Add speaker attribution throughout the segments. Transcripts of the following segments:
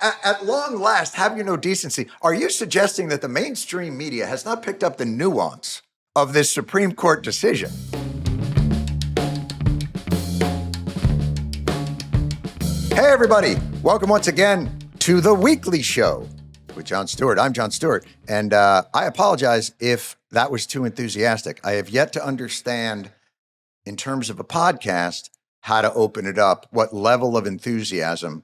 Speaker 1: at long last, have you no decency? Are you suggesting that the mainstream media has not picked up the nuance of this Supreme Court decision? Hey, everybody. Welcome once again to The Weekly Show with Jon Stewart. I'm Jon Stewart, and I apologize if that was too enthusiastic. I have yet to understand, in terms of a podcast, how to open it up, what level of enthusiasm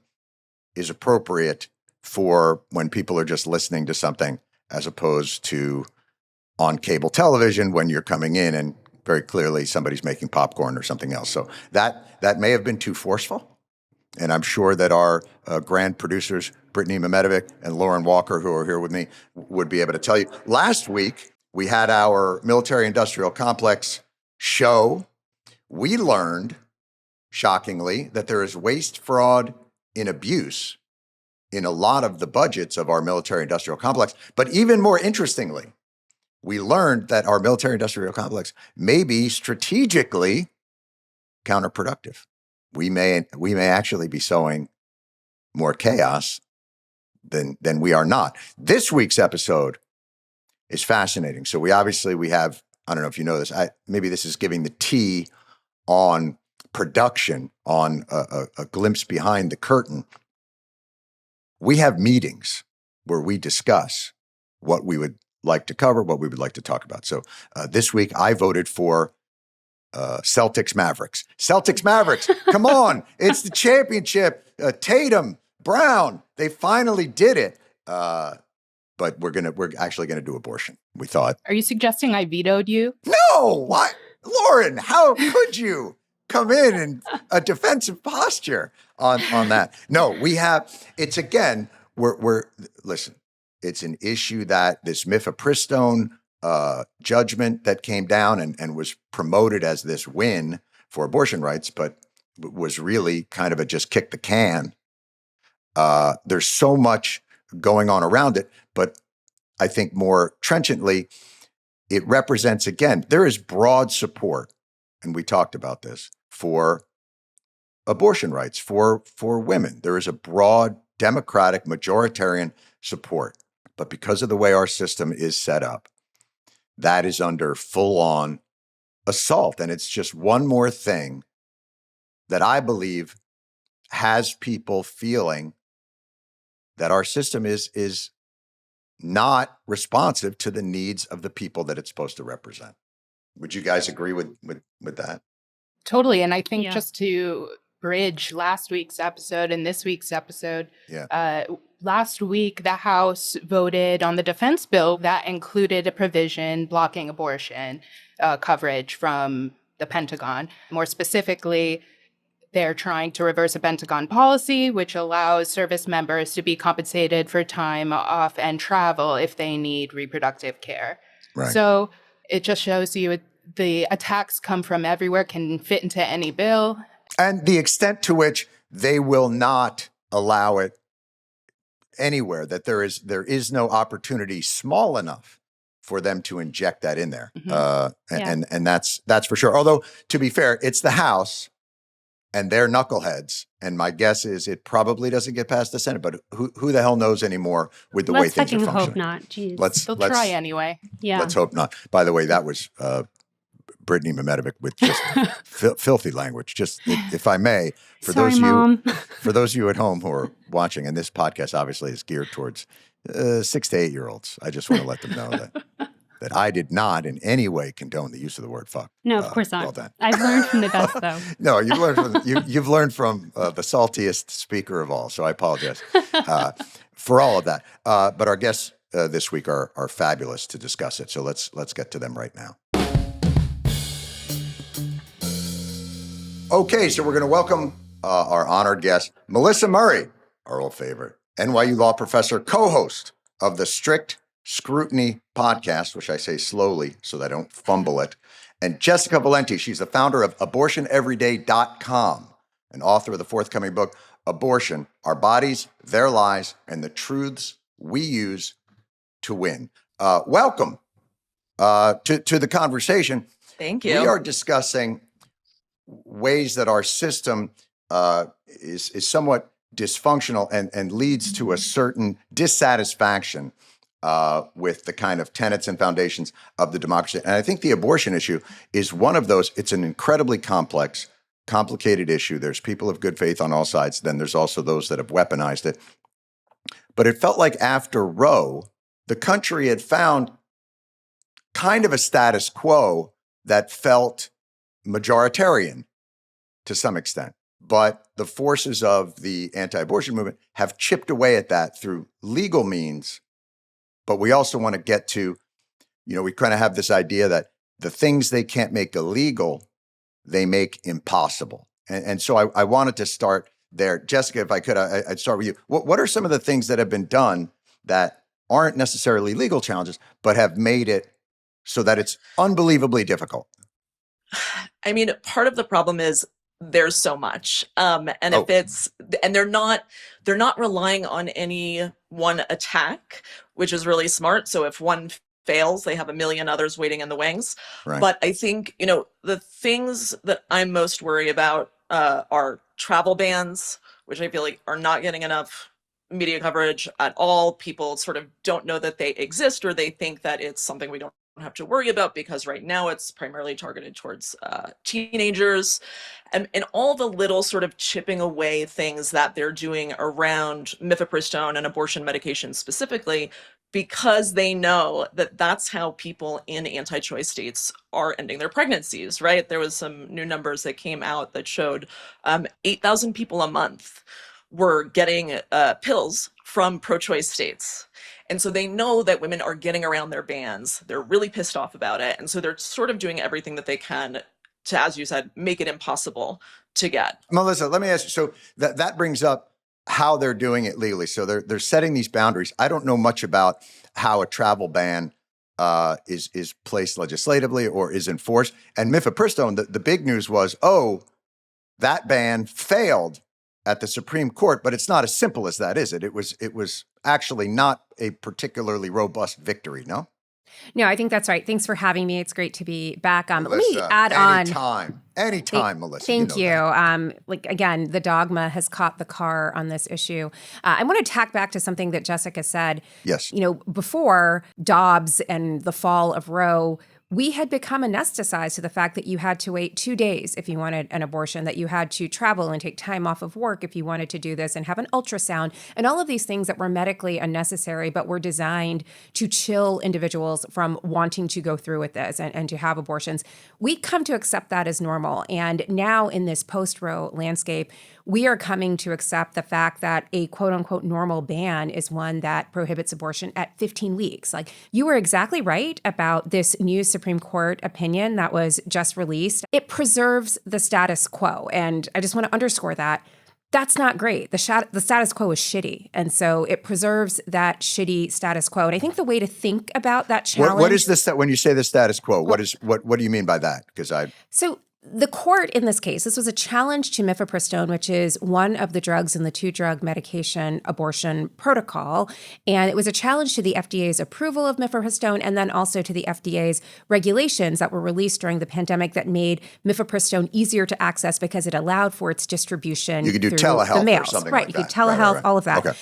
Speaker 1: is appropriate for when people are just listening to something as opposed to on cable television when you're coming in and very clearly somebody's making popcorn or something else. So that may have been too forceful. And I'm sure that our grand producers, Brittany Mifepristone and Lauren Walker, who are here with me, would be able to tell you. Last week, we had our military-industrial complex show. We learned, shockingly, that there is waste, fraud, and abuse in a lot of the budgets of our military-industrial complex. But even more interestingly, we learned that our military-industrial complex may be strategically counterproductive. We may actually be sowing more chaos than we are not. This week's episode is fascinating. So we have, I don't know if you know this, maybe this is giving the tea on production, on a glimpse behind the curtain. We have meetings where we discuss what we would like to cover, what we would like to talk about. So this week I voted for Celtics Mavericks. Celtics Mavericks, come on. It's the championship. Tatum, Brown, they finally did it. But we're actually going to do abortion, we thought.
Speaker 2: Are you suggesting I vetoed you?
Speaker 1: No, why? Lauren, how could you come in a defensive posture on that? No, it's again, listen, it's an issue that this Mifepristone judgment that came down and was promoted as this win for abortion rights, but was really kind of a just kick the can. There's so much going on around it, but I think more trenchantly, it represents, again, there is broad support, and we talked about this, for abortion rights for women. There is a broad democratic majoritarian support, but because of the way our system is set up, that is under full-on assault. And it's just one more thing that I believe has people feeling that our system is not responsive to the needs of the people that it's supposed to represent. Would you guys agree with that?
Speaker 2: Totally. And I think just to bridge last week's episode and this week's episode, last week, the House voted on the defense bill that included a provision blocking abortion coverage from the Pentagon. More specifically, they're trying to reverse a Pentagon policy, which allows service members to be compensated for time off and travel if they need reproductive care.
Speaker 1: Right.
Speaker 2: So it just shows you the attacks come from everywhere, can fit into any bill.
Speaker 1: And the extent to which they will not allow it anywhere, that there is no opportunity small enough for them to inject that in there. Mm-hmm. And that's for sure. Although, to be fair, it's the House and they're knuckleheads. And my guess is it probably doesn't get past the Senate, but who the hell knows anymore with the way things are functioning.
Speaker 3: Let's hope not. Jeez.
Speaker 2: They'll try anyway.
Speaker 3: Yeah.
Speaker 1: Let's hope not. By the way, that was Brittany Mifepristone with just filthy language. Just, if I may, for those of you at home who are watching, and this podcast obviously is geared towards 6 to 8 year olds. I just want to let them know that I did not in any way condone the use of the word fuck.
Speaker 3: No, of course not.
Speaker 1: Well done.
Speaker 3: I've learned from the best, though.
Speaker 1: No, you've learned from the saltiest speaker of all. So I apologize for all of that. But our guests this week are fabulous to discuss it. So let's get to them right now. Okay, so we're going to welcome our honored guest, Melissa Murray, our old favorite, NYU law professor, co-host of the Strict Scrutiny podcast, which I say slowly so that I don't fumble it, and Jessica Valenti. She's the founder of abortioneveryday.com and author of the forthcoming book, Abortion, Our Bodies, Their Lies, and the Truths We Use to Win. Welcome to the conversation.
Speaker 4: Thank you.
Speaker 1: We are discussing ways that our system is somewhat dysfunctional and leads to a certain dissatisfaction with the kind of tenets and foundations of the democracy. And I think the abortion issue is one of those. It's an incredibly complex, complicated issue. There's people of good faith on all sides. Then there's also those that have weaponized it. But it felt like after Roe, the country had found kind of a status quo that felt majoritarian to some extent. But the forces of the anti-abortion movement have chipped away at that through legal means. But we also want to get to, we kind of have this idea that the things they can't make illegal, they make impossible. And so I wanted to start there. Jessica, if I could, I'd start with you. What are some of the things that have been done that aren't necessarily legal challenges, but have made it so that it's unbelievably difficult?
Speaker 4: I mean, part of the problem is there's so much. And they're not relying on any one attack, which is really smart. So if one fails, they have a million others waiting in the wings. Right. But I think, the things that I'm most worried about are travel bans, which I feel like are not getting enough media coverage at all. People sort of don't know that they exist, or they think that it's something we don't have to worry about because right now it's primarily targeted towards teenagers, and all the little sort of chipping away things that they're doing around mifepristone and abortion medication specifically, because they know that that's how people in anti-choice states are ending their pregnancies, right? There was some new numbers that came out that showed 8,000 people a month were getting pills from pro-choice states. And so they know that women are getting around their bans. They're really pissed off about it. And so they're sort of doing everything that they can to, as you said, make it impossible to get.
Speaker 1: Melissa, let me ask you, so that brings up how they're doing it legally. So they're setting these boundaries. I don't know much about how a travel ban is placed legislatively or is enforced. And mifepristone, the big news was, that ban failed at the Supreme Court, but it's not as simple as that, is it? It was actually not a particularly robust victory, no?
Speaker 3: No, I think that's right. Thanks for having me. It's great to be back.
Speaker 1: Melissa,
Speaker 3: let me add
Speaker 1: anytime, Melissa.
Speaker 3: Thank you. Again, the dogma has caught the car on this issue. I want to tack back to something that Jessica said.
Speaker 1: Yes.
Speaker 3: Before Dobbs and the fall of Roe, we had become anesthetized to the fact that you had to wait 2 days if you wanted an abortion, that you had to travel and take time off of work if you wanted to do this, and have an ultrasound, and all of these things that were medically unnecessary but were designed to chill individuals from wanting to go through with this and to have abortions. We come to accept that as normal. And now in this post-Roe landscape, we are coming to accept the fact that a quote-unquote normal ban is one that prohibits abortion at 15 weeks. Like, you were exactly right about this new Supreme Court opinion that was just released. It preserves the status quo. And I just want to underscore that. That's not great. The status quo is shitty. And so it preserves that shitty status quo. And I think the way to think about that challenge—
Speaker 1: What is this, when you say the status quo, what do you mean by that?
Speaker 3: So the court in this case, this was a challenge to mifepristone, which is one of the drugs in the 2-drug medication abortion protocol. And it was a challenge to the FDA's approval of mifepristone, and then also to the FDA's regulations that were released during the pandemic that made mifepristone easier to access because it allowed for its distribution.
Speaker 1: You could do
Speaker 3: through
Speaker 1: telehealth
Speaker 3: the mails.
Speaker 1: or something
Speaker 3: right,
Speaker 1: like
Speaker 3: you
Speaker 1: that.
Speaker 3: could telehealth,
Speaker 1: right.
Speaker 3: all of that.
Speaker 1: Okay.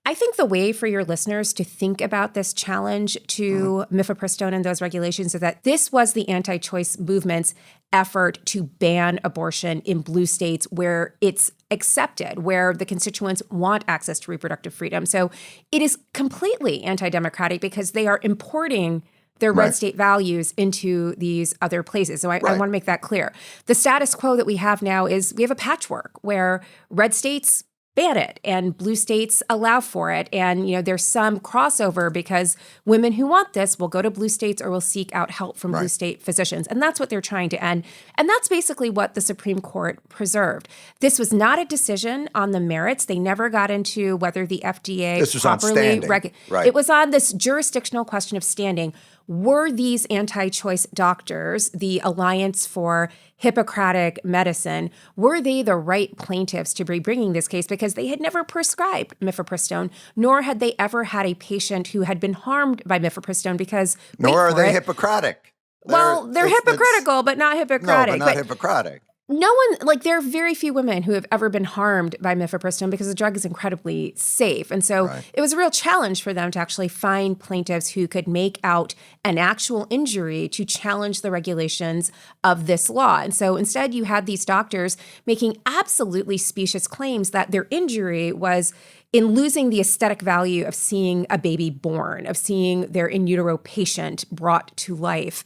Speaker 3: I think the way for your listeners to think about this challenge to mifepristone and those regulations is that this was the anti-choice movement's effort to ban abortion in blue states where it's accepted, where the constituents want access to reproductive freedom. So it is completely anti-democratic because they are importing their red state values into these other places. So I want to make that clear. The status quo that we have now is we have a patchwork where red states ban it and blue states allow for it. And, there's some crossover because women who want this will go to blue states or will seek out help from blue state physicians. And that's what they're trying to end. And that's basically what the Supreme Court preserved. This was not a decision on the merits. They never got into whether the FDA
Speaker 1: this was properly on standing.
Speaker 3: It was on this jurisdictional question of standing. Were these anti-choice doctors, the Alliance for Hippocratic Medicine, were they the right plaintiffs to be bringing this case? Because they had never prescribed mifepristone, nor had they ever had a patient who had been harmed by mifepristone because—
Speaker 1: Nor are they Hippocratic.
Speaker 3: They're hypocritical, but not Hippocratic.
Speaker 1: No, but not Hippocratic.
Speaker 3: No one, like, there are very few women who have ever been harmed by mifepristone because the drug is incredibly safe. And so it was a real challenge for them to actually find plaintiffs who could make out an actual injury to challenge the regulations of this law. And so instead, you had these doctors making absolutely specious claims that their injury was in losing the aesthetic value of seeing a baby born, of seeing their in utero patient brought to life.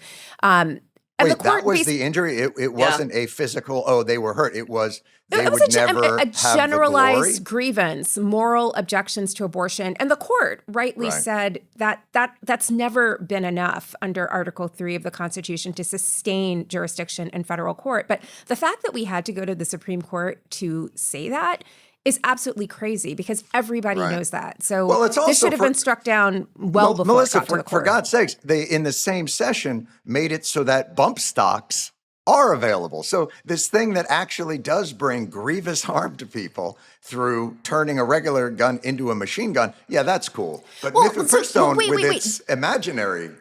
Speaker 3: And
Speaker 1: wait, that was the injury? It wasn't a physical, oh, they were hurt. It was they would never
Speaker 3: a
Speaker 1: have
Speaker 3: generalized
Speaker 1: the glory?
Speaker 3: grievance, moral objections to abortion. And the court rightly said that that's never been enough under Article 3 of the Constitution to sustain jurisdiction in federal court. But the fact that we had to go to the Supreme Court to say that is absolutely crazy because everybody knows that. So this should have been struck down well before
Speaker 1: Melissa,
Speaker 3: it got to the court.
Speaker 1: For God's sakes, they, in the same session, made it so that bump stocks are available. So this thing that actually does bring grievous harm to people through turning a regular gun into a machine gun, yeah, that's cool. But mifepristone with its imaginary...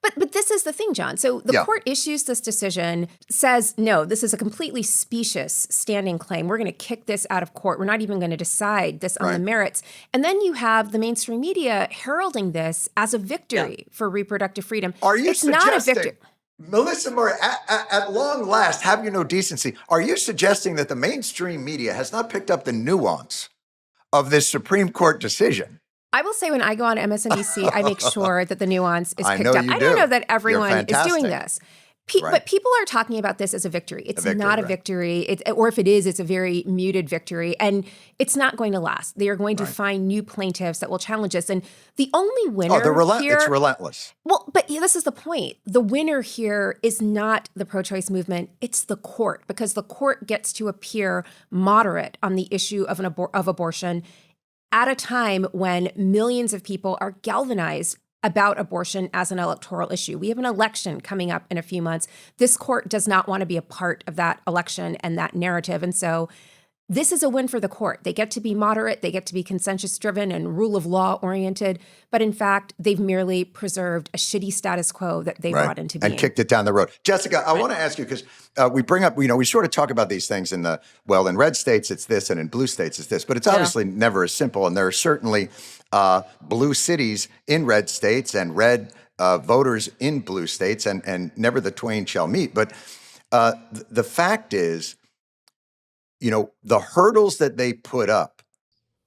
Speaker 3: But this is the thing, John. So the court issues this decision, says, no, this is a completely specious standing claim. We're going to kick this out of court. We're not even going to decide this on the merits. And then you have the mainstream media heralding this as a victory for reproductive freedom.
Speaker 1: Are you suggesting,
Speaker 3: not a victory.
Speaker 1: Melissa Murray, at long last, have you no decency? Are you suggesting that the mainstream media has not picked up the nuance of this Supreme Court decision?
Speaker 3: I will say when I go on MSNBC, I make sure that the nuance is picked up.
Speaker 1: I
Speaker 3: don't know that everyone is doing this.
Speaker 1: Right.
Speaker 3: But people are talking about this as a victory. It's not a victory. Or if it is, it's a very muted victory. And it's not going to last. They are going to find new plaintiffs that will challenge us. And the only winner here...
Speaker 1: It's relentless.
Speaker 3: Well, but this is the point. The winner here is not the pro-choice movement. It's the court, because the court gets to appear moderate on the issue of abortion at a time when millions of people are galvanized about abortion as an electoral issue. We have an election coming up in a few months. This court does not want to be a part of that election and that narrative. And so this is a win for the court. They get to be moderate, they get to be consensus-driven and rule of law oriented, but in fact, they've merely preserved a shitty status quo that they brought into being.
Speaker 1: And kicked it down the road. Jessica, I want to ask you, because we bring up, we sort of talk about these things in in red states it's this, and in blue states it's this, but it's obviously never as simple. And there are certainly blue cities in red states and red voters in blue states, and never the twain shall meet. But the fact is, the hurdles that they put up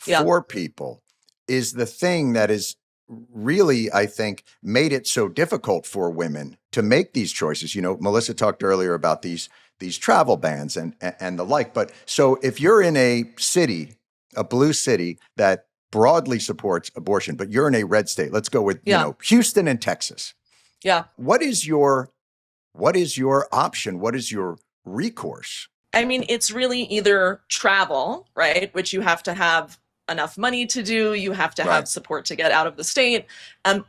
Speaker 1: for people is the thing that is really, I think, made it so difficult for women to make these choices. Melissa talked earlier about these travel bans and the like. But so if you're in a city, a blue city that broadly supports abortion, but you're in a red state, let's go with, Houston and Texas.
Speaker 4: Yeah.
Speaker 1: What is your option? What is your recourse?
Speaker 4: I mean, it's really either travel, right, which you have to have enough money to do, you have to have support to get out of the state,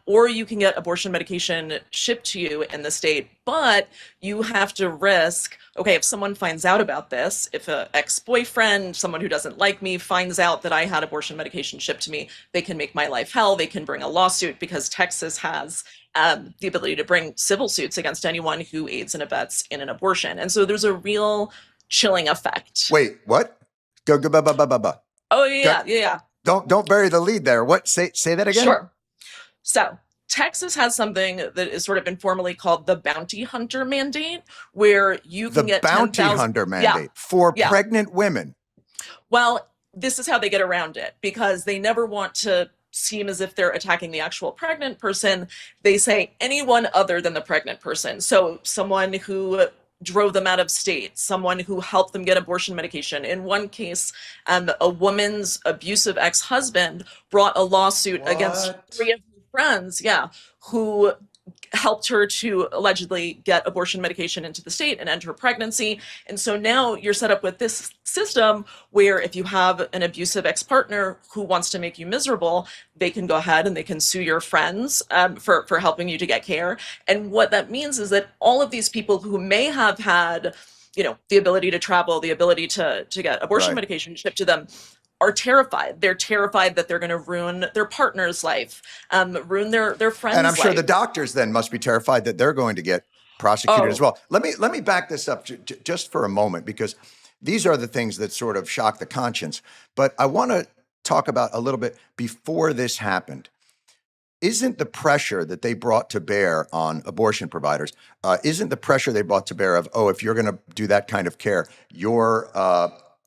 Speaker 4: or you can get abortion medication shipped to you in the state, but you have to risk, okay, if someone finds out about this, if an ex-boyfriend, someone who doesn't like me, finds out that I had abortion medication shipped to me, they can make my life hell, they can bring a lawsuit, because Texas has the ability to bring civil suits against anyone who aids and abets in an abortion. And so there's a real chilling effect.
Speaker 1: Wait, what? Go.
Speaker 4: Oh yeah.
Speaker 1: Don't bury the lead there. What? Say that again.
Speaker 4: Sure. So Texas has something that is sort of informally called the bounty hunter mandate, where you can get
Speaker 1: the bounty hunter mandate for pregnant women.
Speaker 4: Well, this is how they get around it, because they never want to seem as if they're attacking the actual pregnant person. They say anyone other than the pregnant person. So someone who drove them out of state, someone who helped them get abortion medication. In one case, a woman's abusive ex-husband brought a lawsuit against 3 of her friends, who helped her to allegedly get abortion medication into the state and end her pregnancy. And so now you're set up with this system where if you have an abusive ex-partner who wants to make you miserable, they can go ahead and they can sue your friends for helping you to get care. And what that means is that all of these people who may have had, the ability to travel, the ability to get abortion medication shipped to them, are terrified. They're terrified that they're going to ruin their partner's life, ruin their friend's life.
Speaker 1: And I'm sure the doctors then must be terrified that they're going to get prosecuted as well. Let me back this up just for a moment, because these are the things that sort of shock the conscience. But I want to talk about a little bit before this happened. Isn't the pressure that they brought to bear on abortion providers, isn't the pressure they brought to bear of, oh, if you're going to do that kind of care, your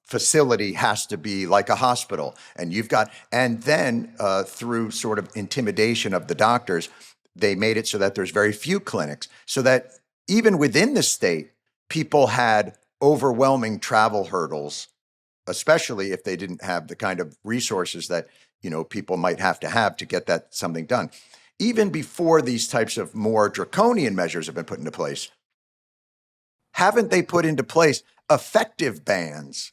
Speaker 1: facility has to be like a hospital, and then through sort of intimidation of the doctors, they made it so that there's very few clinics, so that even within the state, people had overwhelming travel hurdles, especially if they didn't have the kind of resources that, people might have to get that something done. Even before these types of more draconian measures have been put into place, haven't they put into place effective bans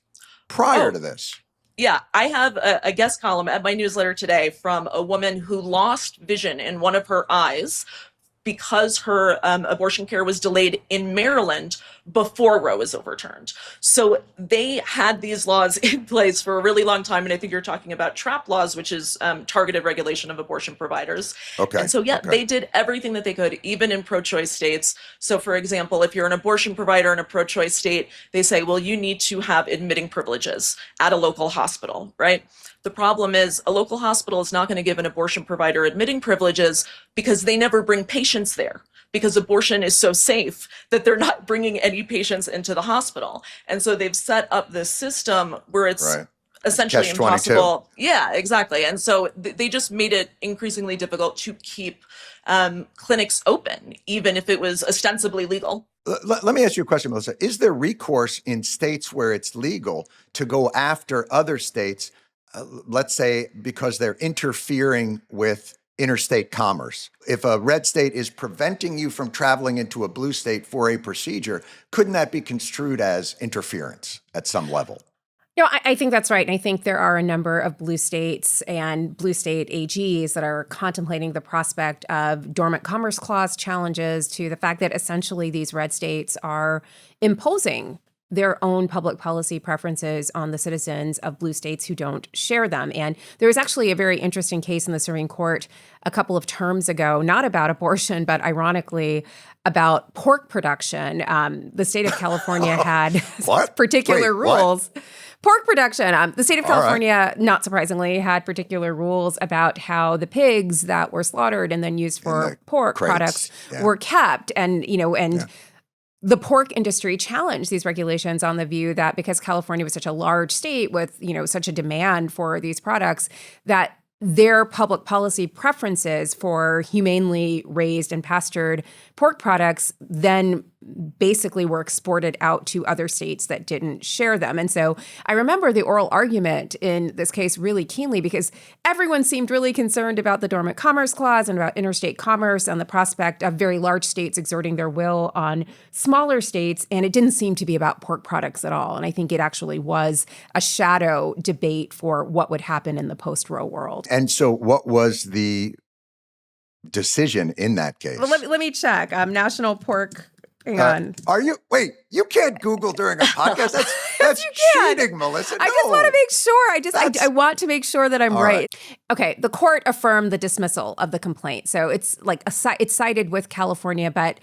Speaker 1: prior to this?
Speaker 4: Yeah, I have a guest column at my newsletter today from a woman who lost vision in one of her eyes because her abortion care was delayed in Maryland before Roe was overturned. So they had these laws in place for a really long time. And I think you're talking about TRAP laws, which is targeted regulation of abortion providers.
Speaker 1: Okay.
Speaker 4: And so, they did everything that they could, even in pro-choice states. So for example, if you're an abortion provider in a pro-choice state, they say, well, you need to have admitting privileges at a local hospital, right? The problem is a local hospital is not going to give an abortion provider admitting privileges because they never bring patients there, because abortion is so safe that they're not bringing any patients into the hospital. And so they've set up this system where it's essentially impossible. Yeah, exactly. And so they just made it increasingly difficult to keep clinics open, even if it was ostensibly legal.
Speaker 1: Let me ask you a question, Melissa. Is there recourse in states where it's legal to go after other states, let's say because they're interfering with interstate commerce? If a red state is preventing you from traveling into a blue state for a procedure, couldn't that be construed as interference at some level?
Speaker 3: I think that's right. And I think there are a number of blue states and blue state AGs that are contemplating the prospect of dormant commerce clause challenges to the fact that essentially these red states are imposing their own public policy preferences on the citizens of blue states who don't share them. And there was actually a very interesting case in the Supreme Court a couple of terms ago, not about abortion, but ironically about pork production. The state of California had particular rules. What? Pork production. The state of California, not surprisingly, had particular rules about how the pigs that were slaughtered and then used for pork products were kept. And, the pork industry challenged these regulations on the view that because California was such a large state with, such a demand for these products, that their public policy preferences for humanely raised and pastured pork products then basically were exported out to other states that didn't share them. And so I remember the oral argument in this case really keenly because everyone seemed really concerned about the Dormant Commerce Clause and about interstate commerce and the prospect of very large states exerting their will on smaller states. And it didn't seem to be about pork products at all. And I think it actually was a shadow debate for what would happen in the post-Roe world.
Speaker 1: And so what was the decision in that case?
Speaker 3: Well, let me check. National Pork... Hang on.
Speaker 1: Wait, you can't Google during a podcast. That's cheating, Melissa. No.
Speaker 3: I just want to make sure. I want to make sure that I'm right. Okay. The court affirmed the dismissal of the complaint. So it's like it's cited with California, but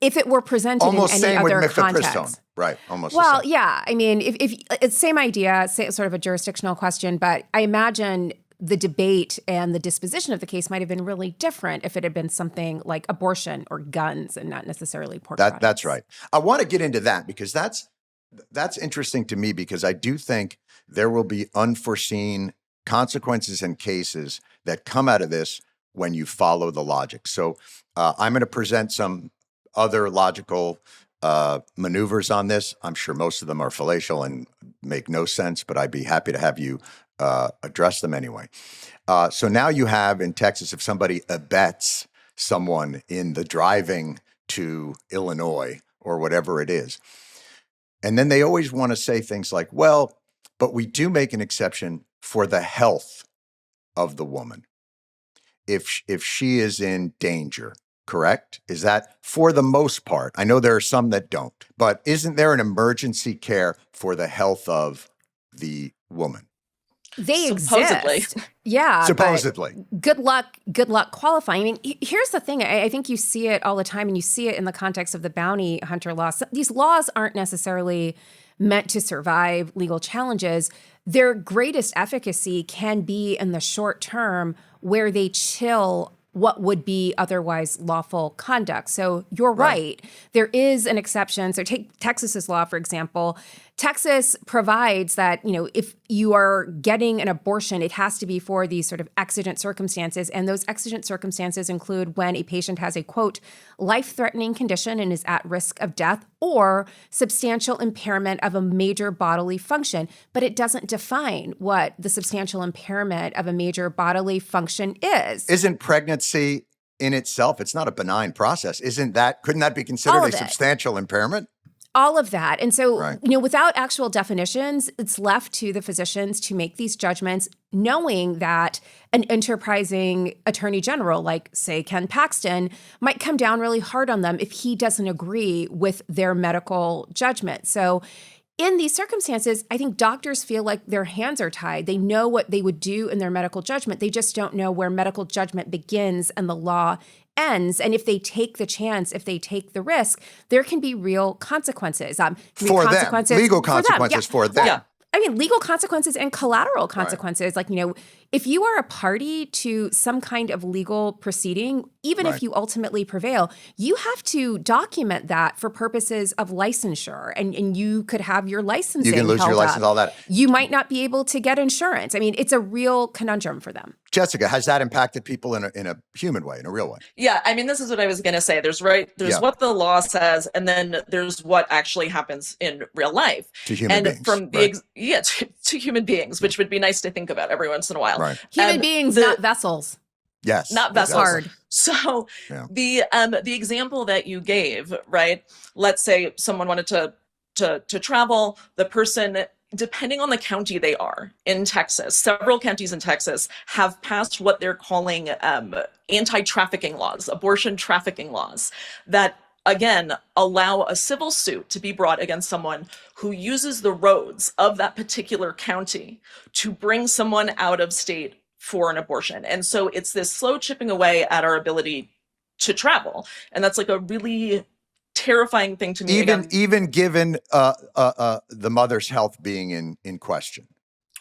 Speaker 3: if it were presented
Speaker 1: almost
Speaker 3: in any other
Speaker 1: with
Speaker 3: context.
Speaker 1: Right. Almost.
Speaker 3: Well, yeah. I mean, if it's same idea, sort of a jurisdictional question, but I imagine the debate and the disposition of the case might have been really different if it had been something like abortion or guns and not necessarily pork products.
Speaker 1: That's right. I want to get into that because that's interesting to me because I do think there will be unforeseen consequences and cases that come out of this when you follow the logic. So I'm going to present some other logical maneuvers on this. I'm sure most of them are fallacious and make no sense, but I'd be happy to have you address them anyway. So now you have in Texas, if somebody abets someone in the driving to Illinois or whatever it is, and then they always want to say things like, well, but we do make an exception for the health of the woman. If she is in danger, correct? Is that for the most part? I know there are some that don't, but isn't there an emergency care for the health of the woman?
Speaker 3: They
Speaker 4: supposedly
Speaker 3: exist. Yeah.
Speaker 1: Supposedly.
Speaker 3: good luck qualifying. I mean, here's the thing. I think you see it all the time, and you see it in the context of the bounty hunter laws. These laws aren't necessarily meant to survive legal challenges. Their greatest efficacy can be in the short term, where they chill what would be otherwise lawful conduct. So you're right. There is an exception. So take Texas's law, for example. Texas provides that, if you are getting an abortion, it has to be for these sort of exigent circumstances. And those exigent circumstances include when a patient has a, quote, life-threatening condition and is at risk of death, or substantial impairment of a major bodily function. But it doesn't define what the substantial impairment of a major bodily function is.
Speaker 1: Isn't pregnancy in itself, it's not a benign process. Couldn't that be considered a substantial impairment?
Speaker 3: All of that. And so, without actual definitions, it's left to the physicians to make these judgments, knowing that an enterprising attorney general, like, say, Ken Paxton, might come down really hard on them if he doesn't agree with their medical judgment. So in these circumstances, I think doctors feel like their hands are tied. They know what they would do in their medical judgment. They just don't know where medical judgment begins and the law ends. And if they take the chance, if they take the risk, there can be real consequences.
Speaker 1: For them, legal consequences for them.
Speaker 3: Yeah. I mean, legal consequences and collateral consequences. Like, if you are a party to some kind of legal proceeding, even if you ultimately prevail, you have to document that for purposes of licensure. And you could have your licensing.
Speaker 1: You can lose your license, all that.
Speaker 3: You might not be able to get insurance. I mean, it's a real conundrum for them.
Speaker 1: Jessica, has that impacted people in a human way, in a real way?
Speaker 4: Yeah, I mean, this is what I was going to say. There's what the law says, and then there's what actually happens in real life.
Speaker 1: To human beings.
Speaker 4: To human beings, which would be nice to think about every once in a while.
Speaker 1: Right.
Speaker 3: Human beings, not vessels.
Speaker 1: Yes.
Speaker 4: Not vessels.
Speaker 3: Hard.
Speaker 4: So the example that you gave, right? Let's say someone wanted to travel, the person, depending on the county they are in Texas, several counties in Texas have passed what they're calling anti-trafficking laws, abortion trafficking laws, that again allow a civil suit to be brought against someone who uses the roads of that particular county to bring someone out of state for an abortion. And so it's this slow chipping away at our ability to travel. And that's like a really terrifying thing to me.
Speaker 1: Even given the mother's health being in question.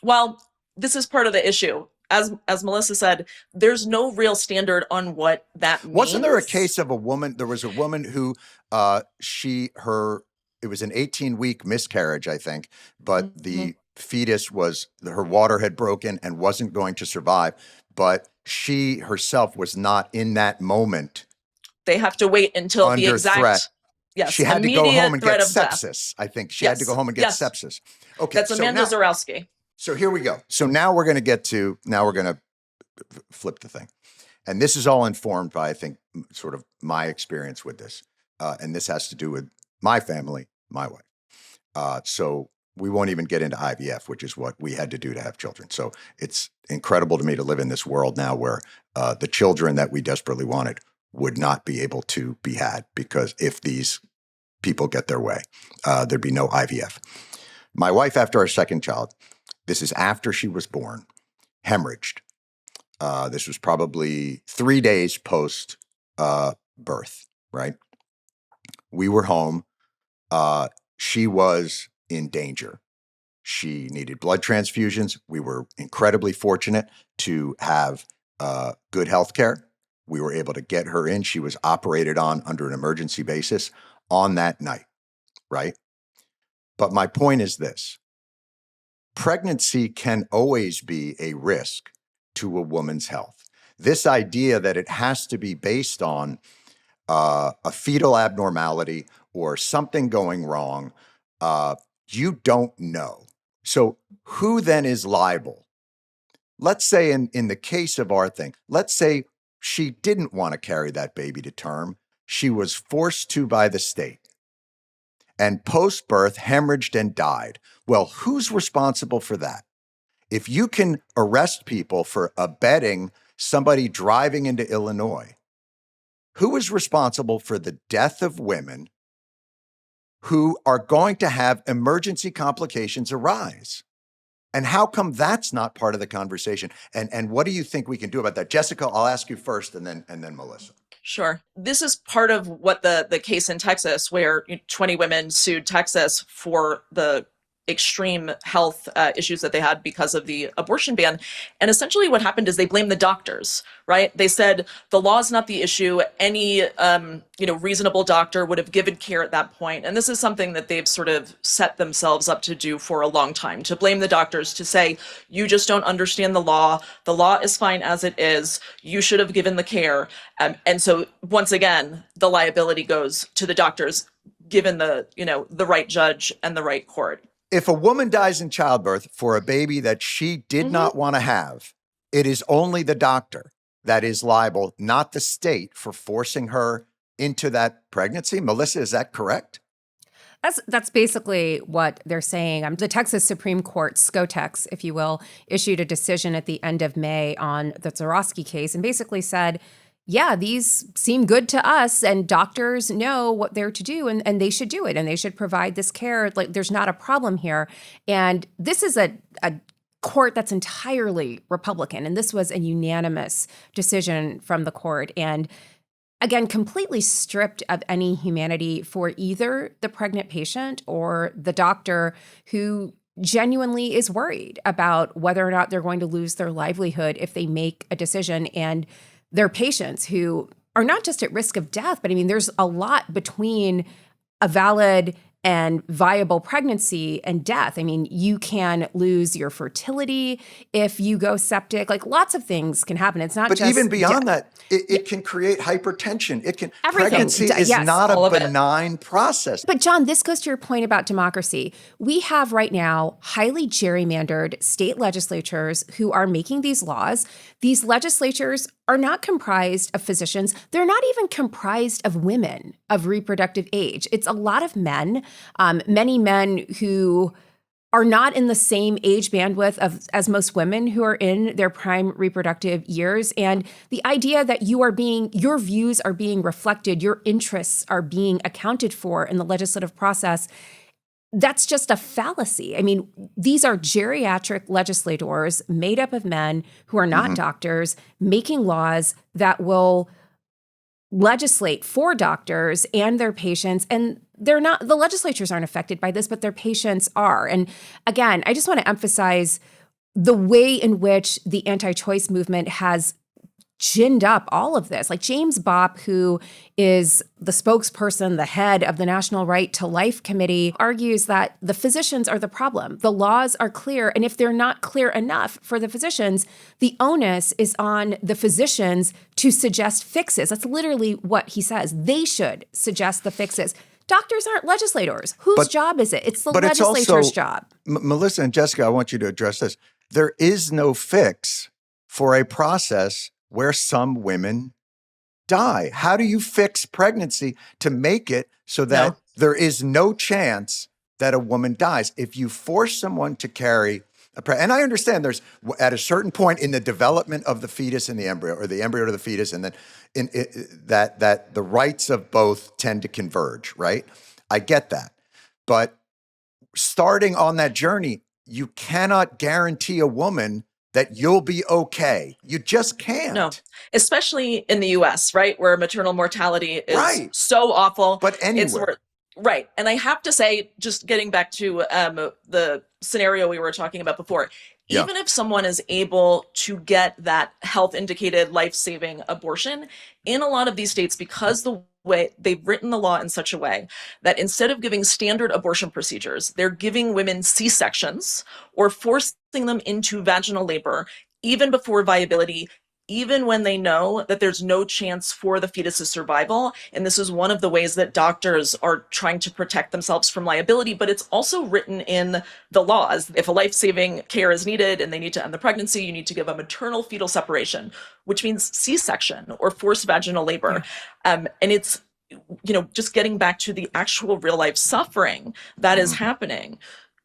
Speaker 4: Well, this is part of the issue. As Melissa said, there's no real standard on what that means.
Speaker 1: Wasn't there a case of a woman? There was a woman who it was an 18-week miscarriage, I think, but the fetus her water had broken and wasn't going to survive, but she herself was not in that moment.
Speaker 4: They have to wait until the exact
Speaker 1: threat.
Speaker 4: Yes,
Speaker 1: she had to go home and get sepsis.
Speaker 4: Death.
Speaker 1: I think she had to go home and get sepsis. Okay,
Speaker 4: that's Amanda Zarowski.
Speaker 1: So here we go. So now we're going to flip the thing. And this is all informed by, I think, sort of my experience with this. And this has to do with my family, my wife. So we won't even get into IVF, which is what we had to do to have children. So it's incredible to me to live in this world now where the children that we desperately wanted would not be able to be had, because if these people get their way, there'd be no IVF. My wife, after our second child, this is after she was born, hemorrhaged. This was probably 3 days post birth, right? We were home. She was in danger. She needed blood transfusions. We were incredibly fortunate to have good health care. We were able to get her in. She was operated on under an emergency basis on that night, right? But my point is this. Pregnancy can always be a risk to a woman's health. This idea that it has to be based on a fetal abnormality or something going wrong, you don't know. So who then is liable? Let's say in the case of our thing, let's say she didn't want to carry that baby to term. She was forced to by the state. And post-birth hemorrhaged and died. Well, who's responsible for that? If you can arrest people for abetting somebody driving into Illinois, who is responsible for the death of women who are going to have emergency complications arise? And how come that's not part of the conversation? And what do you think we can do about that? Jessica, I'll ask you first and then Melissa.
Speaker 4: Sure. This is part of what the case in Texas, where 20 women sued Texas for the extreme health issues that they had because of the abortion ban. And essentially what happened is they blamed the doctors, right? They said the law is not the issue. Any, reasonable doctor would have given care at that point. And this is something that they've sort of set themselves up to do for a long time, to blame the doctors, to say, you just don't understand the law. The law is fine as it is. You should have given the care. And so once again, the liability goes to the doctors, given the right judge and the right court.
Speaker 1: If a woman dies in childbirth for a baby that she did not want to have, it is only the doctor that is liable, not the state, for forcing her into that pregnancy. Melissa, is that correct?
Speaker 3: That's basically what they're saying. The Texas Supreme Court, SCOTEX, if you will, issued a decision at the end of May on the Zorowski case and basically said, yeah, these seem good to us and doctors know what they're to do and they should do it and they should provide this care. Like, there's not a problem here. And this is a court that's entirely Republican. And this was a unanimous decision from the court. And again, completely stripped of any humanity for either the pregnant patient or the doctor who genuinely is worried about whether or not they're going to lose their livelihood if they make a decision. And their patients who are not just at risk of death, but I mean, there's a lot between a valid and viable pregnancy and death. I mean, you can lose your fertility if you go septic. Like, lots of things can happen. It's not
Speaker 1: but
Speaker 3: just
Speaker 1: even beyond that, it can create hypertension. It can
Speaker 3: everything.
Speaker 1: Pregnancy is
Speaker 3: Yes,
Speaker 1: not a benign process.
Speaker 3: But John, this goes to your point about democracy. We have right now highly gerrymandered state legislatures who are making these laws. These legislatures are not comprised of physicians. They're not even comprised of women of reproductive age. It's a lot of men, many men who are not in the same age bandwidth as most women who are in their prime reproductive years. And the idea that your views are being reflected, your interests are being accounted for in the legislative process, that's just a fallacy. I mean, these are geriatric legislators made up of men who are not doctors, making laws that will legislate for doctors and their patients. And the legislatures aren't affected by this, but their patients are. And again, I just want to emphasize the way in which the anti-choice movement has ginned up all of this. Like James Bopp, who is the spokesperson, the head of the National Right to Life Committee, argues that the physicians are the problem. The laws are clear, and if they're not clear enough for the physicians, the onus is on the physicians to suggest fixes. That's literally what he says. They should suggest the fixes. Doctors aren't legislators. Whose job is it? It's the legislature's job.
Speaker 1: Melissa and Jessica, I want you to address this. There is no fix for a process where some women die. How do you fix pregnancy to make it so that there is no chance that a woman dies? If you force someone to carry and I understand there's at a certain point in the development of the fetus and the embryo, or the embryo to the fetus, and then that the rights of both tend to converge, right? I get that. But starting on that journey, you cannot guarantee a woman that you'll be okay. You just can't.
Speaker 4: No, especially in the US, right? Where maternal mortality is so awful.
Speaker 1: But anywhere.
Speaker 4: Right. And I have to say, just getting back to the scenario we were talking about before, even if someone is able to get that health indicated life-saving abortion, in a lot of these states, because the way they've written the law in such a way that instead of giving standard abortion procedures, they're giving women C-sections or forcing them into vaginal labor even before viability, even when they know that there's no chance for the fetus's survival. And this is one of the ways that doctors are trying to protect themselves from liability, but it's also written in the laws. If a life-saving care is needed and they need to end the pregnancy, you need to give a maternal fetal separation, which means C-section or forced vaginal labor. And it's, just getting back to the actual real life suffering that is happening.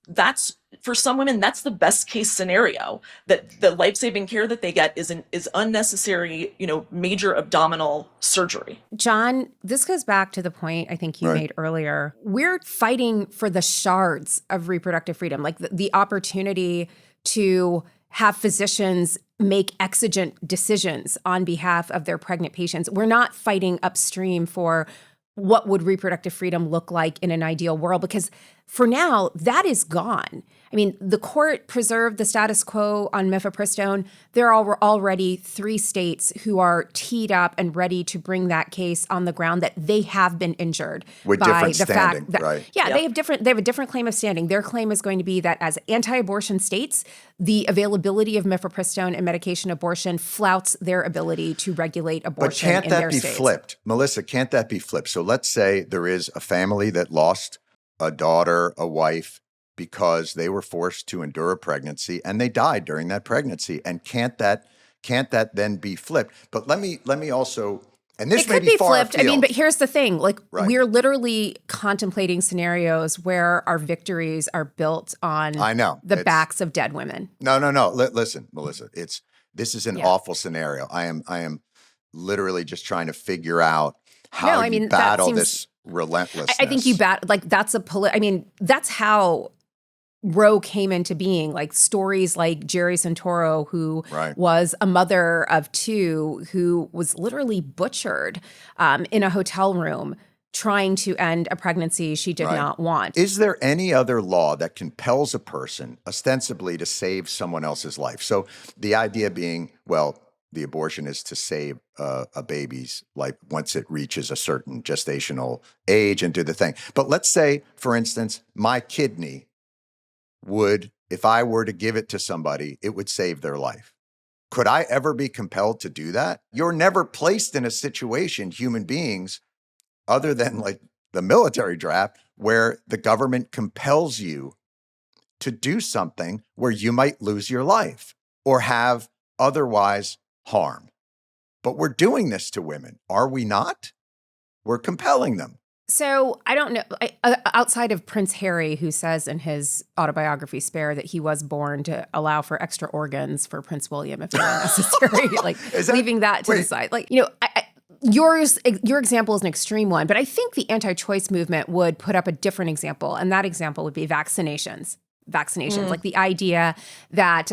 Speaker 4: That's, for some women, that's the best case scenario, that the life-saving care that they get is unnecessary, major abdominal surgery.
Speaker 3: John, this goes back to the point I think you made earlier. We're fighting for the shards of reproductive freedom, like the opportunity to have physicians make exigent decisions on behalf of their pregnant patients. We're not fighting upstream for what would reproductive freedom look like in an ideal world, because for now, that is gone. I mean, the court preserved the status quo on Mifepristone. There are already 3 states who are teed up and ready to bring that case on the ground that they have been injured
Speaker 1: with
Speaker 3: by
Speaker 1: different
Speaker 3: the
Speaker 1: standing,
Speaker 3: fact that,
Speaker 1: right?
Speaker 3: yeah, they have a different claim of standing. Their claim is going to be that as anti-abortion states, the availability of Mifepristone and medication abortion flouts their ability to regulate abortion in their states.
Speaker 1: But can't that be flipped? Melissa, can't that be flipped? So let's say there is a family that lost a daughter, a wife, because they were forced to endure a pregnancy and they died during that pregnancy. And can't that then be flipped? But let me also, and this may be far
Speaker 3: flipped.
Speaker 1: afield.
Speaker 3: I mean, but here's the thing: like,
Speaker 1: Right.
Speaker 3: we're literally contemplating scenarios where our victories are built on the backs of dead women.
Speaker 1: No. Listen, Melissa, this is an awful scenario. I am literally just trying to figure out how you battle this relentlessness.
Speaker 3: I think that's how Roe came into being. Like, stories like Jerry Santoro, who was a mother of 2, who was literally butchered in a hotel room trying to end a pregnancy she did not want.
Speaker 1: Is there any other law that compels a person ostensibly to save someone else's life? So the idea being, well, the abortion is to save a baby's life once it reaches a certain gestational age and do the thing. But let's say, for instance, my kidney would, if I were to give it to somebody, it would save their life. Could I ever be compelled to do that? You're never placed in a situation, human beings, other than like the military draft, where the government compels you to do something where you might lose your life or have otherwise harm. But we're doing this to women, are we not? We're compelling them.
Speaker 3: So I don't know, outside of Prince Harry, who says in his autobiography, Spare, that he was born to allow for extra organs for Prince William if they were necessary, like leaving that to the side. Like, your example is an extreme one, but I think the anti-choice movement would put up a different example, and that example would be vaccinations, like the idea that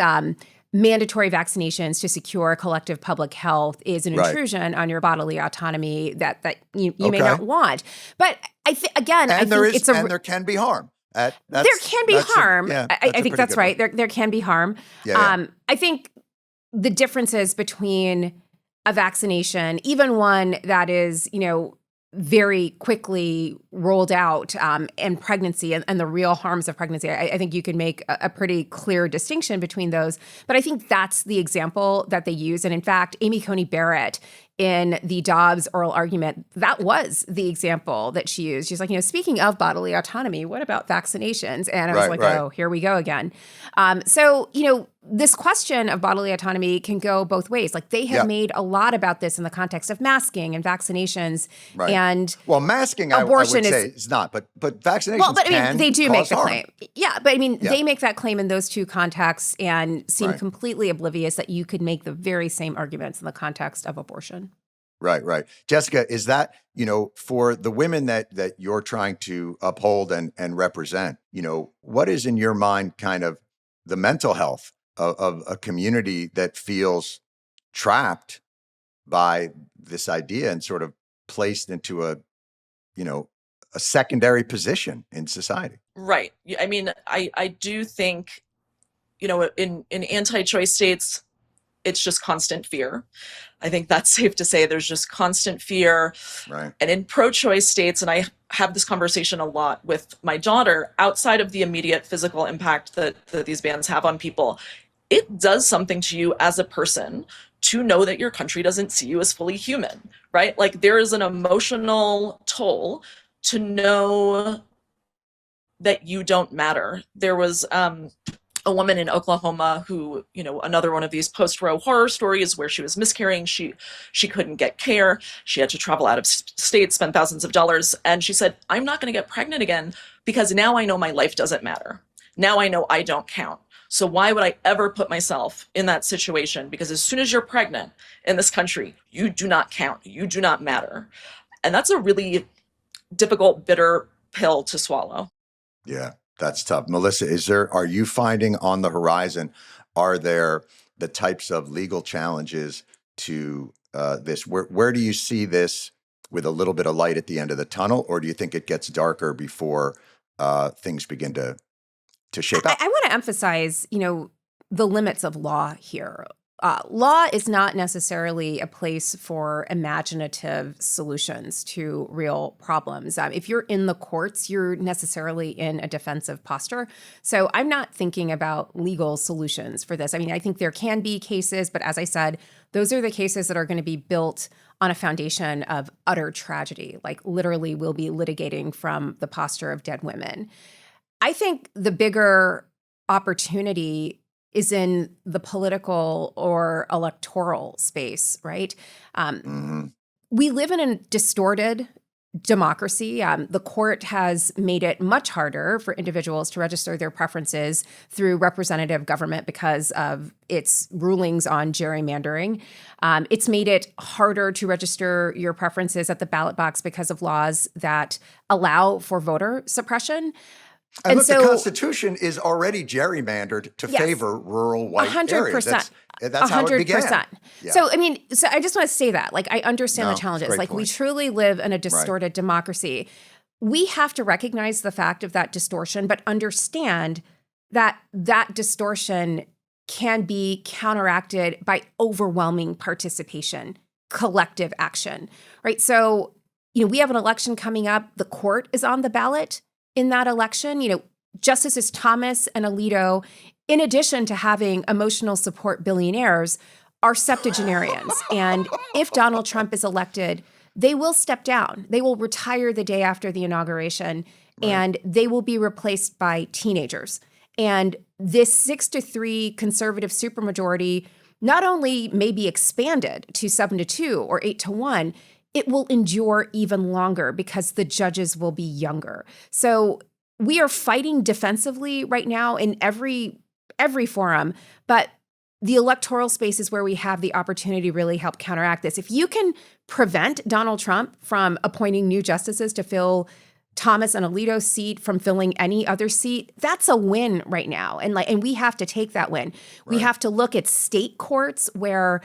Speaker 3: mandatory vaccinations to secure collective public health is an intrusion on your bodily autonomy that you may not want. But I think there
Speaker 1: can be harm.
Speaker 3: There can be harm. I think that's right. There can be harm. I think the differences between a vaccination, even one that is, very quickly rolled out in pregnancy and the real harms of pregnancy. I think you can make a pretty clear distinction between those. But I think that's the example that they use. And in fact, Amy Coney Barrett, in the Dobbs oral argument, that was the example that she used. She's like, speaking of bodily autonomy, what about vaccinations? And I was like, oh, here we go again. So, this question of bodily autonomy can go both ways. Like, they have made a lot about this in the context of masking and vaccinations. And
Speaker 1: masking,
Speaker 3: abortion
Speaker 1: I would say is not, but vaccinations can
Speaker 3: they do
Speaker 1: cause
Speaker 3: make the
Speaker 1: harm.
Speaker 3: claim. Yeah, but they make that claim in those two contexts and seem completely oblivious that you could make the very same arguments in the context of abortion.
Speaker 1: Right. Jessica, is that, for the women that you're trying to uphold and represent, what is in your mind kind of the mental health of a community that feels trapped by this idea and sort of placed into a secondary position in society?
Speaker 4: Right. I mean, I do think, in anti-choice states, it's just constant fear. I think that's safe to say. There's just constant fear.
Speaker 1: Right.
Speaker 4: And in pro-choice states, and I have this conversation a lot with my daughter, outside of the immediate physical impact that these bans have on people, it does something to you as a person to know that your country doesn't see you as fully human, right? Like, there is an emotional toll to know that you don't matter. There was a woman in Oklahoma who, another one of these post-Roe horror stories where she was miscarrying. She couldn't get care. She had to travel out of state, spend thousands of dollars. And she said, I'm not going to get pregnant again because now I know my life doesn't matter. Now I know I don't count. So why would I ever put myself in that situation? Because as soon as you're pregnant in this country, you do not count. You do not matter. And that's a really difficult, bitter pill to swallow.
Speaker 1: Yeah. That's tough. Melissa, are you finding on the horizon, are there the types of legal challenges to this? Where do you see this with a little bit of light at the end of the tunnel, or do you think it gets darker before things begin to shape out?
Speaker 3: I want to emphasize, the limits of law here. Law is not necessarily a place for imaginative solutions to real problems. If you're in the courts, you're necessarily in a defensive posture. So I'm not thinking about legal solutions for this. I mean, I think there can be cases, but as I said, those are the cases that are going to be built on a foundation of utter tragedy, like literally we'll be litigating from the posture of dead women. I think the bigger opportunity is in the political or electoral space, right? We live in a distorted democracy. The court has made it much harder for individuals to register their preferences through representative government because of its rulings on gerrymandering. It's made it harder to register your preferences at the ballot box because of laws that allow for voter suppression.
Speaker 1: And look, the Constitution is already gerrymandered to favor rural white
Speaker 3: 100%,
Speaker 1: areas. That's how it began.
Speaker 3: Yeah. So I just want to say that. Like, I understand the challenges. Like, we truly live in a distorted democracy. We have to recognize the fact of that distortion, but understand that that distortion can be counteracted by overwhelming participation, collective action, right? So, we have an election coming up. The court is on the ballot in that election. Justices Thomas and Alito, in addition to having emotional support billionaires, are septuagenarians. And if Donald Trump is elected, they will step down. They will retire the day after the inauguration, and they will be replaced by teenagers. And this 6-3 conservative supermajority not only may be expanded to 7-2 or 8-1, it will endure even longer because the judges will be younger. So we are fighting defensively right now in every forum, but the electoral space is where we have the opportunity to really help counteract this. If you can prevent Donald Trump from appointing new justices to fill Thomas and Alito's seat, from filling any other seat, that's a win right now. And we have to take that win. We have to look at state courts where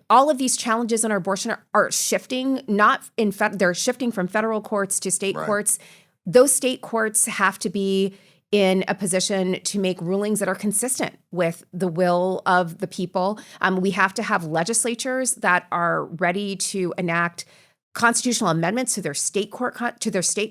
Speaker 3: all of these challenges in our abortion are shifting, they're shifting from federal courts to state courts. Those state courts have to be in a position to make rulings that are consistent with the will of the people. We have to have legislatures that are ready to enact constitutional amendments to their state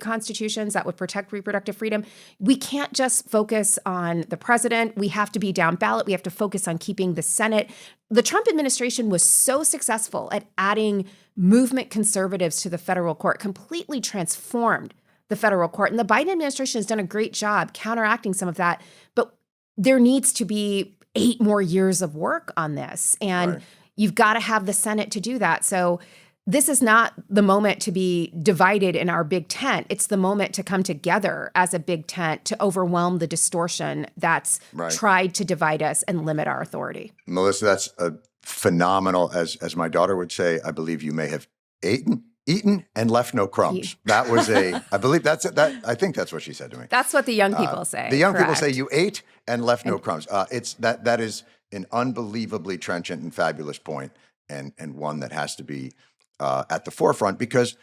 Speaker 3: constitutions that would protect reproductive freedom. We can't just focus on the president. We have to be down ballot. We have to focus on keeping the Senate. The Trump administration was so successful at adding movement conservatives to the federal court, completely transformed the federal court. And the Biden administration has done a great job counteracting some of that. But there needs to be 8 more years of work on this. And you've got to have the Senate to do that. So this is not the moment to be divided in our big tent. It's the moment to come together as a big tent to overwhelm the distortion that's tried to divide us and limit our authority.
Speaker 1: Melissa, that's a phenomenal, as my daughter would say, I believe you may have eaten and left no crumbs. That was I think that's what she said to me.
Speaker 3: That's what the young people say.
Speaker 1: The young people say you ate and left no crumbs. That is an unbelievably trenchant and fabulous point, and one that has to be at the forefront, because,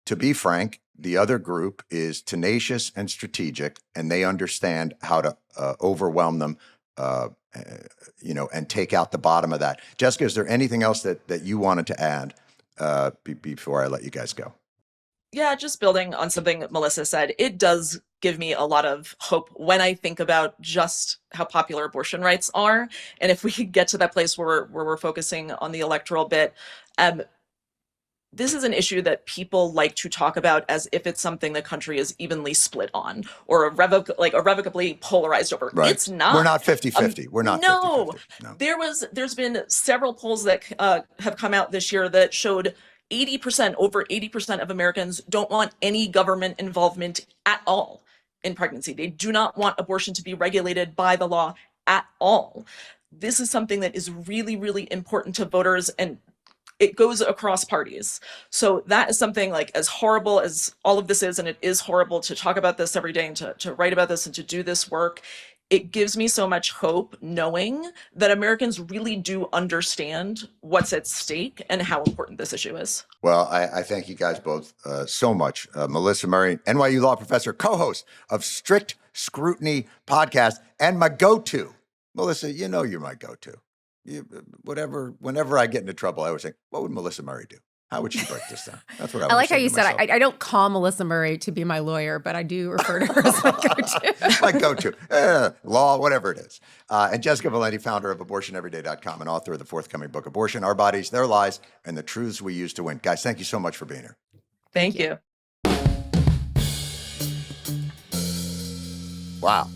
Speaker 1: to be frank, the other group is tenacious and strategic, and they understand how to overwhelm them, and take out the bottom of that. Jessica, is there anything else that you wanted to add before I let you guys go?
Speaker 4: Yeah, just building on something Melissa said, it does give me a lot of hope when I think about just how popular abortion rights are. And if we could get to that place where we're focusing on the electoral bit, this is an issue that people like to talk about as if it's something the country is evenly split on or irrevocably polarized over. Right. It's not.
Speaker 1: We're not 50-50. We're not 50-50.
Speaker 4: No. There's been several polls that have come out this year that showed over 80% of Americans don't want any government involvement at all in pregnancy. They do not want abortion to be regulated by the law at all. This is something that is really, really important to voters, and it goes across parties. So that is something, like, as horrible as all of this is, and it is horrible to talk about this every day and to write about this and to do this work, it gives me so much hope knowing that Americans really do understand what's at stake and how important this issue is.
Speaker 1: Well, I thank you guys both so much. Melissa Murray, NYU law professor, co-host of Strict Scrutiny podcast, and my go-to. Melissa, you know you're my go-to. Whenever I get into trouble, I always think, what would Melissa Murray do? How would she break this down? That's what I
Speaker 3: like how you said, I don't call Melissa Murray to be my lawyer, but I do refer to her as my go-to.
Speaker 1: My go-to. Law, whatever it is. And Jessica Valenti, founder of abortioneveryday.com and author of the forthcoming book, Abortion, Our Bodies, Their Lies, and the Truths We Use to Win. Guys, thank you so much for being here.
Speaker 4: Thank you.
Speaker 1: Wow.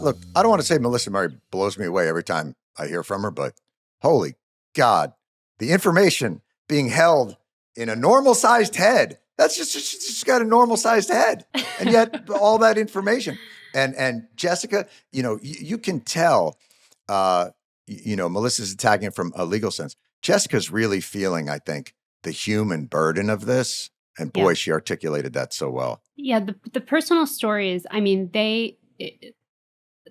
Speaker 1: Look, I don't want to say Melissa Murray blows me away every time I hear from her, but holy God, the information being held in a normal-sized head. That's just got a normal-sized head. And yet all that information. And Jessica, you can tell, Melissa's attacking it from a legal sense. Jessica's really feeling, I think, the human burden of this. And boy, she articulated that so well.
Speaker 5: Yeah, the personal stories, I mean, they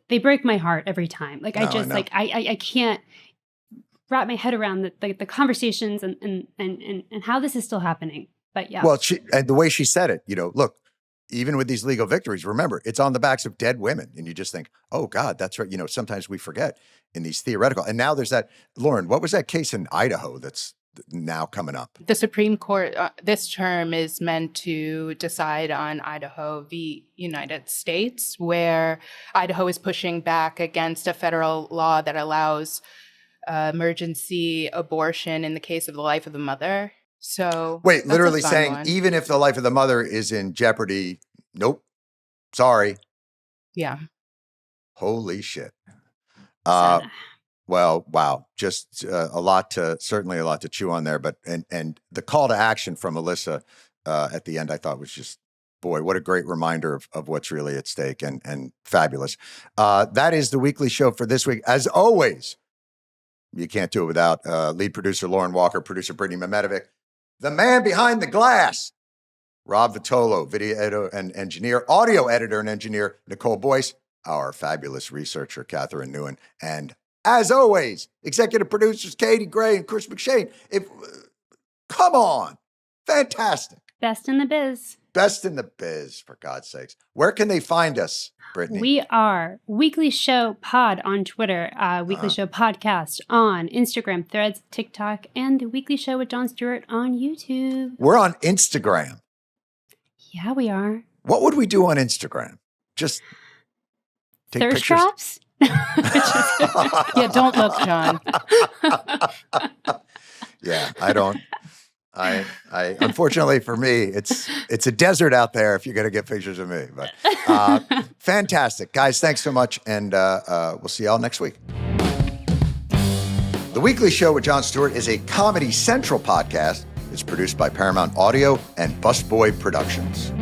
Speaker 5: break my heart every time. Like, I can't wrap my head around the conversations and how this is still happening. But yeah.
Speaker 1: Well, and the way she said it, look, even with these legal victories, remember, it's on the backs of dead women. And you just think, oh God, that's right. Sometimes we forget in these theoretical. And now there's that, Lauren, what was that case in Idaho that's now coming up?
Speaker 2: The Supreme Court this term is meant to decide on Idaho v. United States, where Idaho is pushing back against a federal law that allows emergency abortion in the case of the life of the mother. So
Speaker 1: wait, literally saying even if the life of the mother is in jeopardy, nope, sorry.
Speaker 2: Yeah.
Speaker 1: Holy shit. Well, wow. Just certainly a lot to chew on there. But and the call to action from Melissa at the end, I thought was just, boy, what a great reminder of what's really at stake, and fabulous. That is the weekly show for this week. As always, you can't do it without lead producer Lauren Walker, producer Brittany Mehmetovic, the man behind the glass, Rob Vitolo, video editor and engineer, audio editor and engineer Nicole Boyce, our fabulous researcher Catherine Newen, and as always, executive producers Katie Gray and Chris McShane. Come on, fantastic.
Speaker 5: Best in the biz.
Speaker 1: Best in the biz, for God's sakes. Where can they find us, Brittany?
Speaker 5: We are Weekly Show Pod on Twitter, Weekly Show Podcast on Instagram, Threads, TikTok, and The Weekly Show with Jon Stewart on YouTube.
Speaker 1: We're on Instagram.
Speaker 5: Yeah, we are.
Speaker 1: What would we do on Instagram? Just take
Speaker 5: thirst
Speaker 1: pictures?
Speaker 5: traps?
Speaker 2: Yeah, don't look, John.
Speaker 1: Yeah, I don't. I unfortunately for me, it's a desert out there if you're going to get pictures of me. But fantastic. Guys, thanks so much. And we'll see y'all next week. The Weekly Show with Jon Stewart is a Comedy Central podcast. It's produced by Paramount Audio and Busboy Productions.